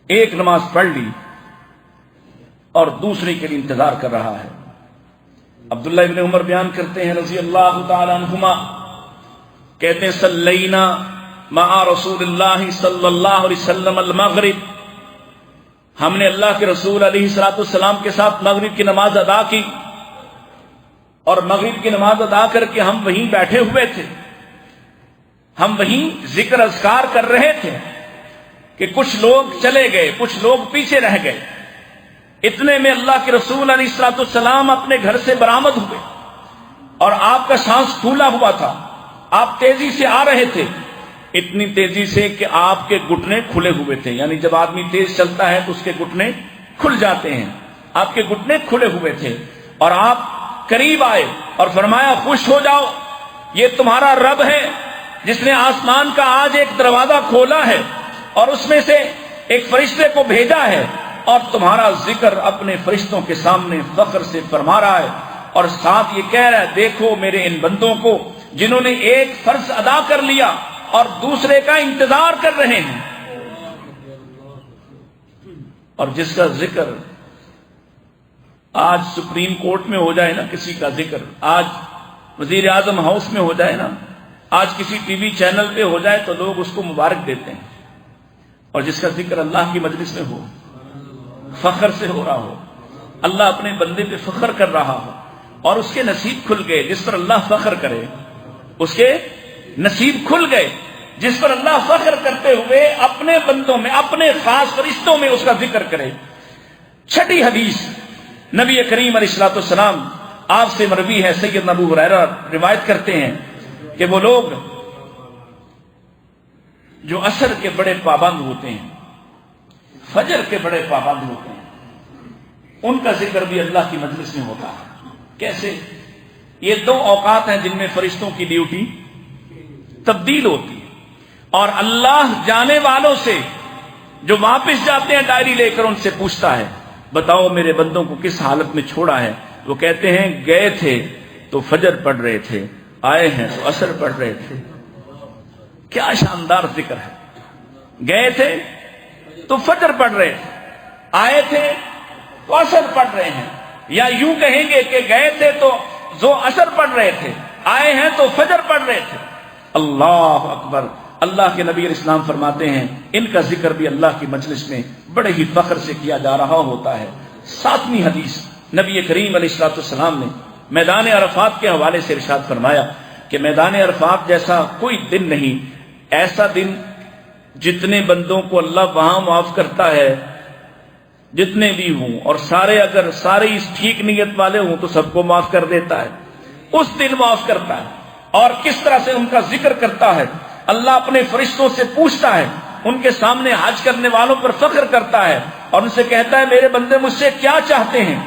ایک نماز پڑھ لی اور دوسری کے لیے انتظار کر رہا ہے۔ عبداللہ ابن عمر بیان کرتے ہیں رضی اللہ تعالی عنہما، کہتے ہیں صلینا مع رسول اللہ صلی اللہ علیہ وسلم المغرب، ہم نے اللہ کے رسول علیہ الصلوۃ والسلام کے ساتھ مغرب کی نماز ادا کی، اور مغرب کی نماز ادا کر کے ہم وہیں بیٹھے ہوئے تھے، ہم وہیں ذکر اذکار کر رہے تھے کہ کچھ لوگ چلے گئے، کچھ لوگ پیچھے رہ گئے۔ اتنے میں اللہ کے رسول علیہ الصلوۃ والسلام اپنے گھر سے برآمد ہوئے اور آپ کا سانس پھولا ہوا تھا، آپ تیزی سے آ رہے تھے، اتنی تیزی سے کہ آپ کے گھٹنے کھلے ہوئے تھے، یعنی جب آدمی تیز چلتا ہے تو اس کے گھٹنے کھل جاتے ہیں، آپ کے گھٹنے کھلے ہوئے تھے، اور آپ قریب آئے اور فرمایا خوش ہو جاؤ، یہ تمہارا رب ہے جس نے آسمان کا آج ایک دروازہ کھولا ہے اور اس میں سے ایک فرشتے کو بھیجا ہے، اور تمہارا ذکر اپنے فرشتوں کے سامنے فخر سے فرما رہا ہے، اور ساتھ یہ کہہ رہا ہے دیکھو میرے ان بندوں کو جنہوں نے ایک فرض ادا کر لیا اور دوسرے کا انتظار کر رہے ہیں۔ اور جس کا ذکر آج سپریم کورٹ میں ہو جائے نا، کسی کا ذکر آج وزیر اعظم ہاؤس میں ہو جائے نا، آج کسی ٹی وی چینل پہ ہو جائے تو لوگ اس کو مبارک دیتے ہیں، اور جس کا ذکر اللہ کی مجلس میں ہو، فخر سے ہو رہا ہو، اللہ اپنے بندے پہ فخر کر رہا ہو، اور اس کے نصیب کھل گئے، جس پر اللہ فخر کرے اس کے نصیب کھل گئے، جس پر اللہ فخر کرتے ہوئے اپنے بندوں میں، اپنے خاص فرشتوں میں اس کا ذکر کرے۔ چھٹی حدیث، نبی کریم علیہ الصلوۃ والسلام آپ سے مروی ہے، سیدنا ابو ہریرہ روایت کرتے ہیں کہ وہ لوگ جو عصر کے بڑے پابند ہوتے ہیں، فجر کے بڑے پابند ہوتے ہیں، ان کا ذکر بھی اللہ کی مجلس میں ہوتا ہے۔ کیسے؟ یہ دو اوقات ہیں جن میں فرشتوں کی ڈیوٹی تبدیل ہوتی ہے، اور اللہ جانے والوں سے جو واپس جاتے ہیں ڈائری لے کر، ان سے پوچھتا ہے بتاؤ میرے بندوں کو کس حالت میں چھوڑا ہے؟ وہ کہتے ہیں گئے تھے تو فجر پڑھ رہے تھے، آئے ہیں تو عصر پڑھ رہے تھے۔ کیا شاندار ذکر ہے! گئے تھے تو فجر پڑھ رہے تھے، آئے تھے تو عصر پڑھ رہے ہیں، یا یوں کہیں گے کہ گئے تھے تو جو عصر پڑھ رہے تھے، آئے ہیں تو فجر پڑھ رہے تھے۔ اللہ اکبر! اللہ کے نبی علیہ السلام فرماتے ہیں ان کا ذکر بھی اللہ کی مجلس میں بڑے ہی فخر سے کیا جا رہا ہوتا ہے۔ 7ویں حدیث، نبی کریم علیہ السلام نے میدان عرفات کے حوالے سے ارشاد فرمایا کہ میدان عرفات جیسا کوئی دن نہیں، ایسا دن جتنے بندوں کو اللہ وہاں معاف کرتا ہے، جتنے بھی ہوں، اور سارے اگر سارے اس ٹھیک نیت والے ہوں تو سب کو معاف کر دیتا ہے، اس دن معاف کرتا ہے۔ اور کس طرح سے ان کا ذکر کرتا ہے، اللہ اپنے فرشتوں سے پوچھتا ہے، ان کے سامنے حج کرنے والوں پر فخر کرتا ہے اور ان سے کہتا ہے میرے بندے مجھ سے کیا چاہتے ہیں،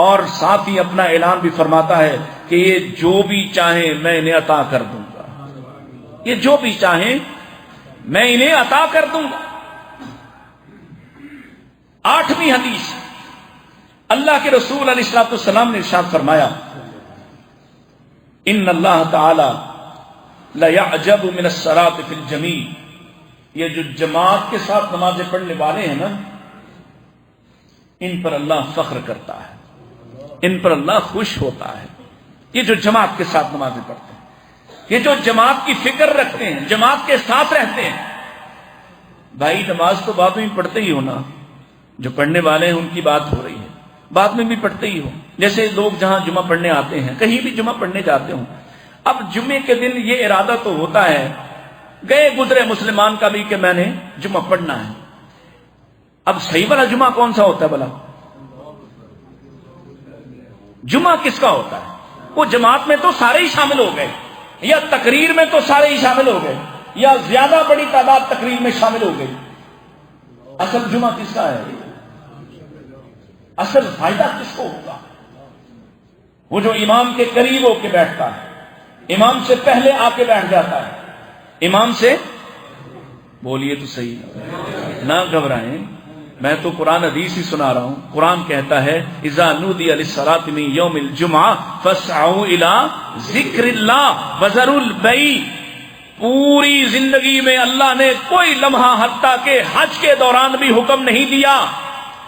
اور ساتھ ہی اپنا اعلان بھی فرماتا ہے کہ یہ جو بھی چاہیں میں انہیں عطا کر دوں گا، یہ جو بھی چاہیں میں انہیں عطا کر دوں گا۔ 8ویں حدیث، اللہ کے رسول علیہ السلام نے ارشاد فرمایا ان اللہ تعالی لَيَعْجَبُ مِنَ الصَّلَاةِ فِي الْجَمِيعِ، یہ جو جماعت کے ساتھ نمازیں پڑھنے والے ہیں نا، ان پر اللہ فخر کرتا ہے، ان پر اللہ خوش ہوتا ہے۔ یہ جو جماعت کے ساتھ نمازیں پڑھتے ہیں، یہ جو جماعت کی فکر رکھتے ہیں، جماعت کے ساتھ رہتے ہیں۔ بھائی نماز تو بعد میں پڑھتے ہی ہونا، جو پڑھنے والے ہیں ان کی بات ہو رہی ہے، بعد میں بھی پڑھتے ہی ہو۔ جیسے لوگ جہاں جمعہ پڑھنے آتے ہیں، کہیں بھی جمعہ پڑھنے جاتے ہوں، اب جمعے کے دن یہ ارادہ تو ہوتا ہے گئے گزرے مسلمان کا بھی کہ میں نے جمعہ پڑھنا ہے۔ اب صحیح والا جمعہ کون سا ہوتا ہے بھلا؟ جمعہ کس کا ہوتا ہے؟ وہ جماعت میں تو سارے ہی شامل ہو گئے، یا تقریر میں تو سارے ہی شامل ہو گئے، یا زیادہ بڑی تعداد تقریر میں شامل ہو گئی۔ اصل جمعہ کس کا ہے؟ اصل فائدہ کس کو ہوگا؟ وہ جو امام کے قریب ہو کے بیٹھتا ہے، امام سے پہلے آ کے بیٹھ جاتا ہے، امام سے بولیے تو صحیح، نہ گھبرائیں، میں تو قرآن حدیث ہی سنا رہا ہوں۔ قرآن کہتا ہے اذا نودی للصلاۃ من یوم الجمعہ فاسعوا الی ذکر اللہ وذروا البیع۔ پوری زندگی میں اللہ نے کوئی لمحہ حتیٰ کہ حج کے دوران بھی حکم نہیں دیا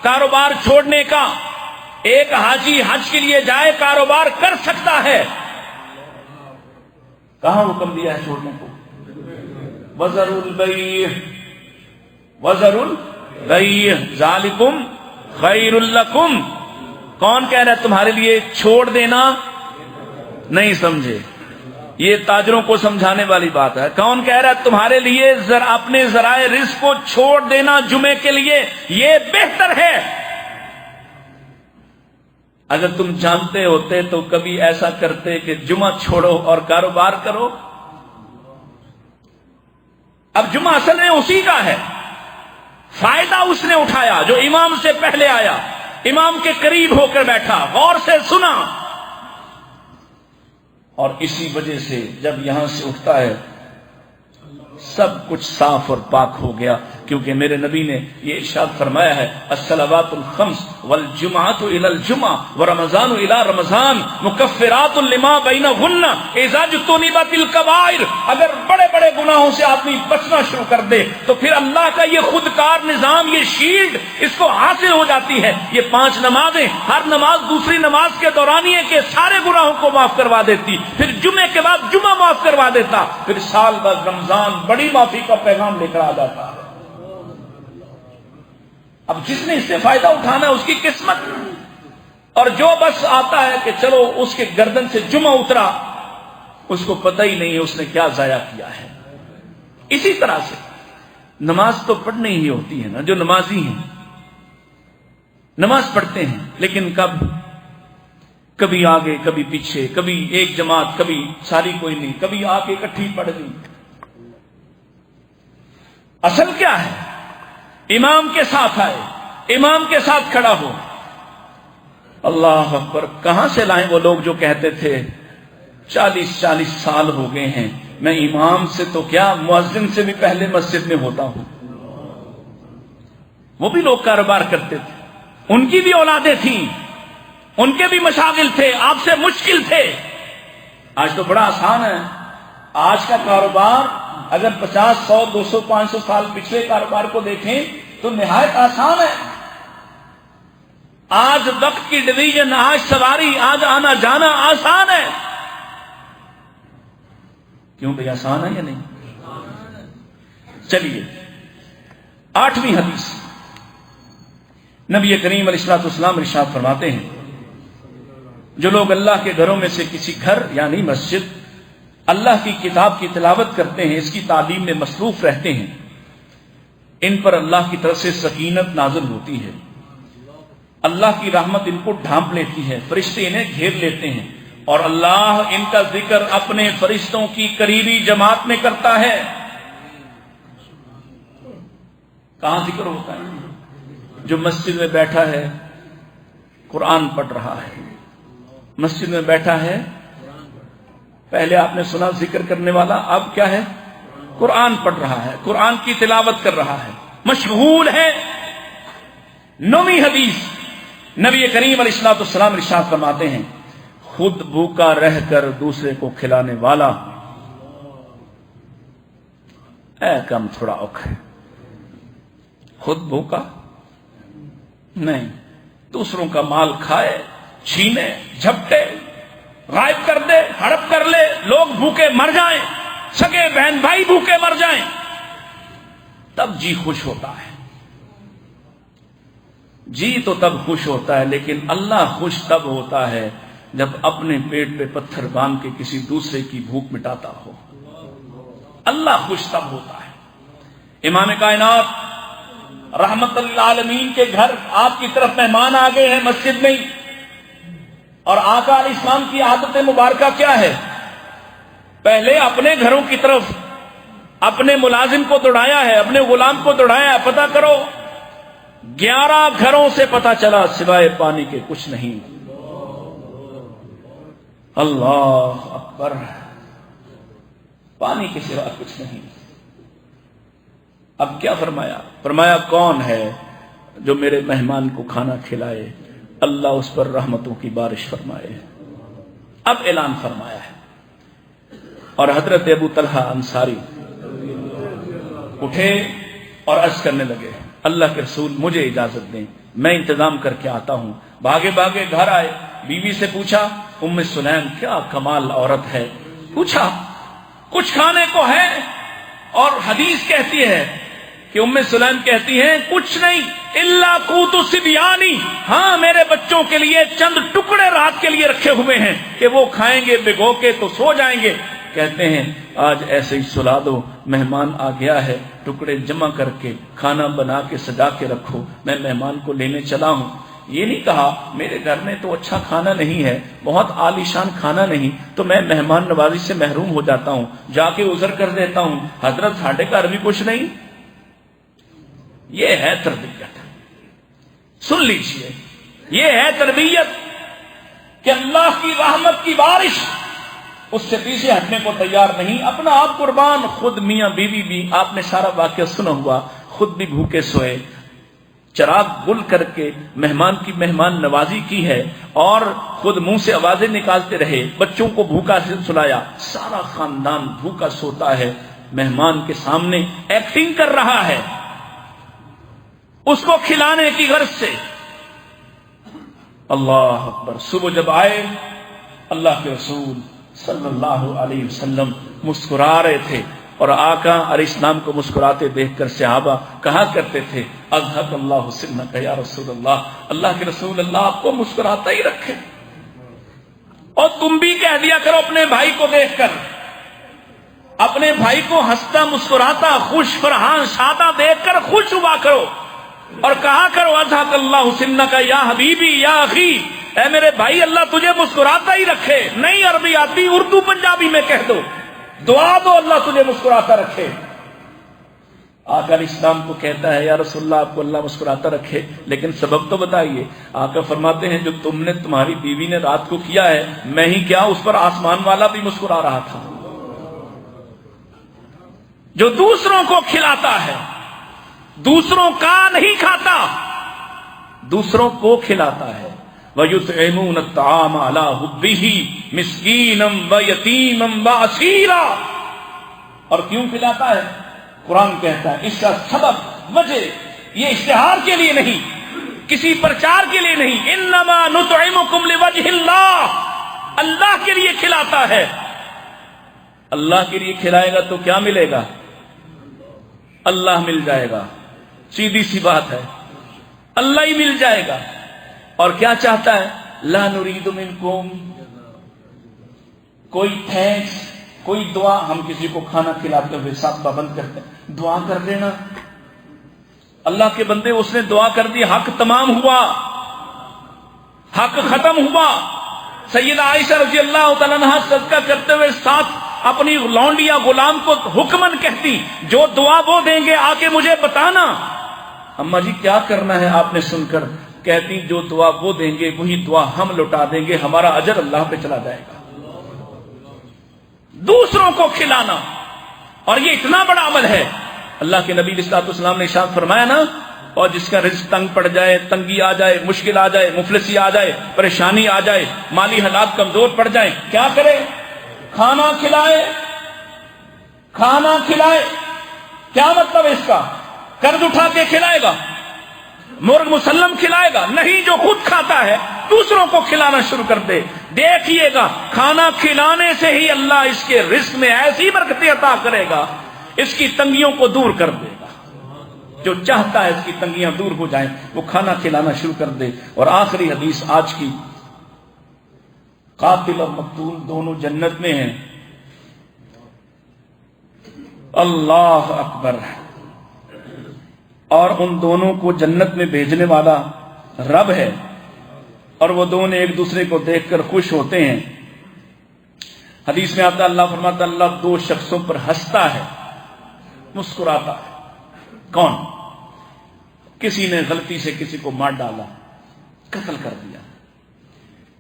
کاروبار چھوڑنے کا۔ ایک حاجی حج کے لیے جائے کاروبار کر سکتا ہے، کہاں حکم دیا ہے چھوڑنے کو؟ وذروا البیع وذروا البیع ذالکم خیر لکم۔ کون کہہ رہا ہے تمہارے لیے چھوڑ دینا؟ نہیں سمجھے، یہ تاجروں کو سمجھانے والی بات ہے۔ کون کہہ رہا ہے تمہارے لیے اپنے ذرائع رزق کو چھوڑ دینا جمعے کے لیے یہ بہتر ہے؟ اگر تم جانتے ہوتے تو کبھی ایسا کرتے کہ جمعہ چھوڑو اور کاروبار کرو۔ اب جمعہ اصل میں اسی کا ہے، فائدہ اس نے اٹھایا جو امام سے پہلے آیا، امام کے قریب ہو کر بیٹھا، غور سے سنا، اور اسی وجہ سے جب یہاں سے اٹھتا ہے سب کچھ صاف اور پاک ہو گیا، کیونکہ میرے نبی نے یہ ارشاد فرمایا ہے الصلوات الخمس والجمعۃ الی الجمعہ ورمضان الی رمضان مکفرات لما بینہن اذا اجتنبت الکبائر۔ اگر بڑے بڑے گناہوں سے آدمی بچنا شروع کر دے تو پھر اللہ کا یہ خودکار نظام، یہ شیلڈ اس کو حاصل ہو جاتی ہے۔ یہ 5 نمازیں، ہر نماز دوسری نماز کے دورانیے کے سارے گناہوں کو معاف کروا دیتی، پھر جمعے کے بعد جمعہ معاف کروا دیتا، پھر سال بعد رمضان بڑی معافی کا پیغام لے کر آ جاتا ہے۔ اب جس نے اس سے فائدہ اٹھانا ہے اس کی قسمت، اور جو بس آتا ہے کہ چلو اس کے گردن سے جمعہ اترا، اس کو پتہ ہی نہیں ہے اس نے کیا ضائع کیا ہے۔ اسی طرح سے نماز تو پڑھنی ہی ہوتی ہے نا، جو نمازی ہیں نماز پڑھتے ہیں، لیکن کب؟ کبھی آگے کبھی پیچھے، کبھی ایک جماعت کبھی ساری کوئی نہیں، کبھی آ کے اکٹھی پڑھ دی۔ اصل کیا ہے؟ امام کے ساتھ آئے، امام کے ساتھ کھڑا ہو۔ اللہ اکبر! کہاں سے لائیں وہ لوگ جو کہتے تھے 40 سال ہو گئے ہیں، میں امام سے تو کیا مؤذن سے بھی پہلے مسجد میں ہوتا ہوں۔ وہ بھی لوگ کاروبار کرتے تھے، ان کی بھی اولادیں تھیں، ان کے بھی مشاغل تھے، آپ سے مشکل تھے۔ آج تو بڑا آسان ہے۔ آج کا کاروبار اگر 50 100 200 500 سال پچھلے کاروبار کو دیکھیں تو نہایت آسان ہے۔ آج وقت کی ڈویژن، آج سواری، آج آنا جانا آسان ہے۔ کیوں بھئی آسان ہے یا نہیں؟ چلیے 8ویں حدیث، نبی کریم علیہ الصلوۃ والسلام ارشاد فرماتے ہیں جو لوگ اللہ کے گھروں میں سے کسی گھر یعنی مسجد اللہ کی کتاب کی تلاوت کرتے ہیں، اس کی تعلیم میں مصروف رہتے ہیں، ان پر اللہ کی طرف سے سکینت نازل ہوتی ہے، اللہ کی رحمت ان کو ڈھانپ لیتی ہے، فرشتے انہیں گھیر لیتے ہیں، اور اللہ ان کا ذکر اپنے فرشتوں کی قریبی جماعت میں کرتا ہے۔ کہاں ذکر ہوتا ہے؟ جو مسجد میں بیٹھا ہے قرآن پڑھ رہا ہے، مسجد میں بیٹھا ہے، پہلے آپ نے سنا ذکر کرنے والا، اب کیا ہے؟ قرآن پڑھ رہا ہے، قرآن کی تلاوت کر رہا ہے، مشغول ہے۔ 9ویں حدیث، نبی کریم علیہ الصلوۃ والسلام ارشاد فرماتے ہیں خود بھوکا رہ کر دوسرے کو کھلانے والا اے کم تھوڑا اوکھ ہے۔ خود بھوکا نہیں، دوسروں کا مال کھائے، چھینے، جھپٹے، غائب کر دے، ہڑپ کر لے، لوگ بھوکے مر جائیں، سگے بہن بھائی بھوکے مر جائیں، تب جی خوش ہوتا ہے۔ جی تو تب خوش ہوتا ہے، لیکن اللہ خوش تب ہوتا ہے جب اپنے پیٹ پہ پتھر باندھ کے کسی دوسرے کی بھوک مٹاتا ہو۔ اللہ خوش تب ہوتا ہے۔ امام کائنات رحمت للعالمین کے گھر آپ کی طرف مہمان آ گئے ہیں مسجد میں، اور آقا علیہ السلام کی عادت مبارکہ کیا ہے؟ پہلے اپنے گھروں کی طرف اپنے ملازم کو دوڑایا ہے، اپنے غلام کو دوڑایا ہے، پتہ کرو 11 گھروں سے پتہ چلا سوائے پانی کے کچھ نہیں۔ اللہ اکبر! پانی کے سوا کچھ نہیں۔ اب کیا فرمایا؟ فرمایا کون ہے جو میرے مہمان کو کھانا کھلائے، اللہ اس پر رحمتوں کی بارش فرمائے۔ اب اعلان فرمایا ہے، اور حضرت ابو طلحہ انصاری اٹھے اور عرض کرنے لگے اللہ کے رسول مجھے اجازت دیں، میں انتظام کر کے آتا ہوں۔ بھاگے بھاگے گھر آئے، بیوی سے پوچھا ام سلیم کیا کمال عورت ہے، پوچھا کچھ کھانے کو ہے؟ اور حدیث کہتی ہے کہ ام سلیم کہتی ہیں کچھ نہیں الا قوت صبیانی، ہاں میرے بچوں کے لیے چند ٹکڑے رات کے لیے رکھے ہوئے ہیں کہ وہ کھائیں گے بھگو کے تو سو جائیں گے۔ کہتے ہیں آج ایسے ہی سلا دو، مہمان آ گیا ہے، ٹکڑے جمع کر کے کھانا بنا کے سجا کے رکھو، میں مہمان کو لینے چلا ہوں۔ یہ نہیں کہا میرے گھر میں تو اچھا کھانا نہیں ہے، بہت عالی شان کھانا نہیں، تو میں مہمان نوازی سے محروم ہو جاتا ہوں، جا کے عذر کر دیتا ہوں، حضرت ساڈے گھر بھی کچھ نہیں۔ یہ ہے تربیت، سن لیجئے، یہ ہے تربیت کہ اللہ کی رحمت کی بارش اس سے پیچھے ہٹنے کو تیار نہیں، اپنا آپ قربان۔ خود میاں بیوی بھی، آپ نے سارا واقعہ سنا ہوا، خود بھی بھوکے سوئے، چراغ گل کر کے مہمان کی مہمان نوازی کی ہے، اور خود منہ سے آوازیں نکالتے رہے، بچوں کو بھوکا سلایا، سارا خاندان بھوکا سوتا ہے، مہمان کے سامنے ایکٹنگ کر رہا ہے اس کو کھلانے کی غرض سے۔ اللہ اکبر! صبح جب آئے اللہ کے رسول صلی اللہ علیہ وسلم مسکرا رہے تھے، اور آقا علیہ السلام کو مسکراتے دیکھ کر صحابہ کہا کرتے تھے اضحک اللہ سنک یا رسول اللہ، اللہ کے رسول اللہ آپ کو مسکراتا ہی رکھے۔ اور تم بھی کہہ دیا کرو اپنے بھائی کو دیکھ کر، اپنے بھائی کو ہنستا مسکراتا خوش فرحان شادہ دیکھ کر خوش ہوا کرو، اور کہا کرو اضحک اللہ سنک یا حبیبی یا اخی، اے میرے بھائی اللہ تجھے مسکراتا ہی رکھے. نہیں عربی آتی، اردو پنجابی میں کہہ دو، دعا دو اللہ تجھے مسکراتا رکھے. آقا علیہ السلام کو کہتا ہے یا رسول اللہ آپ کو اللہ مسکراتا رکھے، لیکن سبب تو بتائیے. آقا فرماتے ہیں جو تم نے تمہاری بیوی نے رات کو کیا ہے، میں ہی کیا اس پر آسمان والا بھی مسکرا رہا تھا. جو دوسروں کو کھلاتا ہے، دوسروں کا نہیں کھاتا، دوسروں کو کھلاتا ہے. وَيُطْعِمُونَ الطَّعَامَ عَلَىٰ حُبِّهِ مِسْكِينًا وَيَتِيمًا وَأَسِيرًا. اور کیوں کھلاتا ہے؟ قرآن کہتا ہے اس کا سبب، وجہ یہ اشتہار کے لیے نہیں، کسی پرچار کے لیے نہیں. انما نطعمکم لوجہ اللہ، اللہ کے لیے کھلاتا ہے. اللہ کے لیے کھلائے گا تو کیا ملے گا؟ اللہ مل جائے گا. سیدھی سی بات ہے، اللہ ہی مل جائے گا. اور کیا چاہتا ہے؟ لا نرید منکم، کوئی تھینکس، کوئی دعا. ہم کسی کو کھانا کھلاتے ہوئے ساتھ پابند کرتے ہیں، دعا کر لینا. اللہ کے بندے اس نے دعا کر دی، حق تمام ہوا، حق ختم ہوا. سیدہ عائشہ رضی اللہ تعالیٰ عنہا صدقہ کرتے ہوئے ساتھ اپنی لونڈیا غلام کو حکمن کہتی جو دعا وہ دیں گے آ کے مجھے بتانا. اماں جی کیا کرنا ہے آپ نے سن کر؟ کہتی جو دعا وہ دیں گے وہی دعا ہم لوٹا دیں گے، ہمارا اجر اللہ پہ چلا جائے گا. دوسروں کو کھلانا، اور یہ اتنا بڑا عمل ہے. اللہ کے نبی علیہ الصلوۃ والسلام نے ارشاد فرمایا نا، اور جس کا رزق تنگ پڑ جائے، تنگی آ جائے، مشکل آ جائے، مفلسی آ جائے، پریشانی آ جائے، مالی حالات کمزور پڑ جائیں، کیا کرے؟ کھانا کھلائے. کھانا کھلائے. کیا مطلب اس کا؟ قرض اٹھا کے کھلائے گا، مرغ مسلم کھلائے گا؟ نہیں، جو خود کھاتا ہے دوسروں کو کھلانا شروع کر دے. دیکھیے گا کھانا کھلانے سے ہی اللہ اس کے رزق میں ایسی برکتیں عطا کرے گا، اس کی تنگیوں کو دور کر دے گا. جو چاہتا ہے اس کی تنگیاں دور ہو جائیں وہ کھانا کھلانا شروع کر دے. اور آخری حدیث آج کی، قاتل اور مقتول دونوں جنت میں ہیں. اللہ اکبر. اور ان دونوں کو جنت میں بھیجنے والا رب ہے، اور وہ دونوں ایک دوسرے کو دیکھ کر خوش ہوتے ہیں. حدیث میں آتا اللہ فرماتا اللہ دو شخصوں پر ہنستا ہے، مسکراتا ہے. کون؟ کسی نے غلطی سے کسی کو مار ڈالا، قتل کر دیا،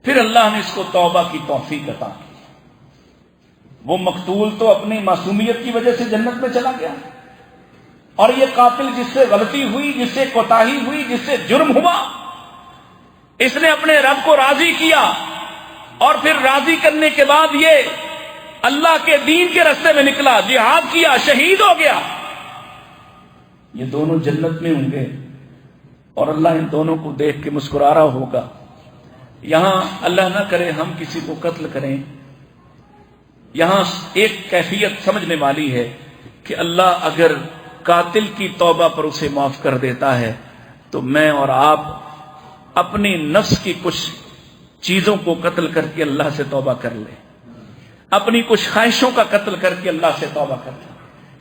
پھر اللہ نے اس کو توبہ کی توفیق عطا کی. وہ مقتول تو اپنی معصومیت کی وجہ سے جنت میں چلا گیا، اور یہ قاتل جس سے غلطی ہوئی، جس سے کوتاہی ہوئی، جس سے جرم ہوا، اس نے اپنے رب کو راضی کیا، اور پھر راضی کرنے کے بعد یہ اللہ کے دین کے راستے میں نکلا، جہاد کیا، شہید ہو گیا. یہ دونوں جنت میں ہوں گے، اور اللہ ان دونوں کو دیکھ کے مسکرا رہا ہوگا. یہاں اللہ نہ کرے ہم کسی کو قتل کریں. یہاں ایک کیفیت سمجھنے والی ہے کہ اللہ اگر قاتل کی توبہ پر اسے معاف کر دیتا ہے تو میں اور آپ اپنی نفس کی کچھ چیزوں کو قتل کر کے اللہ سے توبہ کر لیں، اپنی کچھ خواہشوں کا قتل کر کے اللہ سے توبہ کر لیں.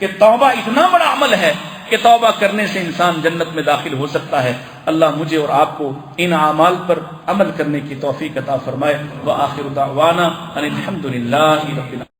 کہ توبہ اتنا بڑا عمل ہے کہ توبہ کرنے سے انسان جنت میں داخل ہو سکتا ہے. اللہ مجھے اور آپ کو ان اعمال پر عمل کرنے کی توفیق عطا فرمائے. وآخر دعوانا ان الحمد للہ رب العالمین.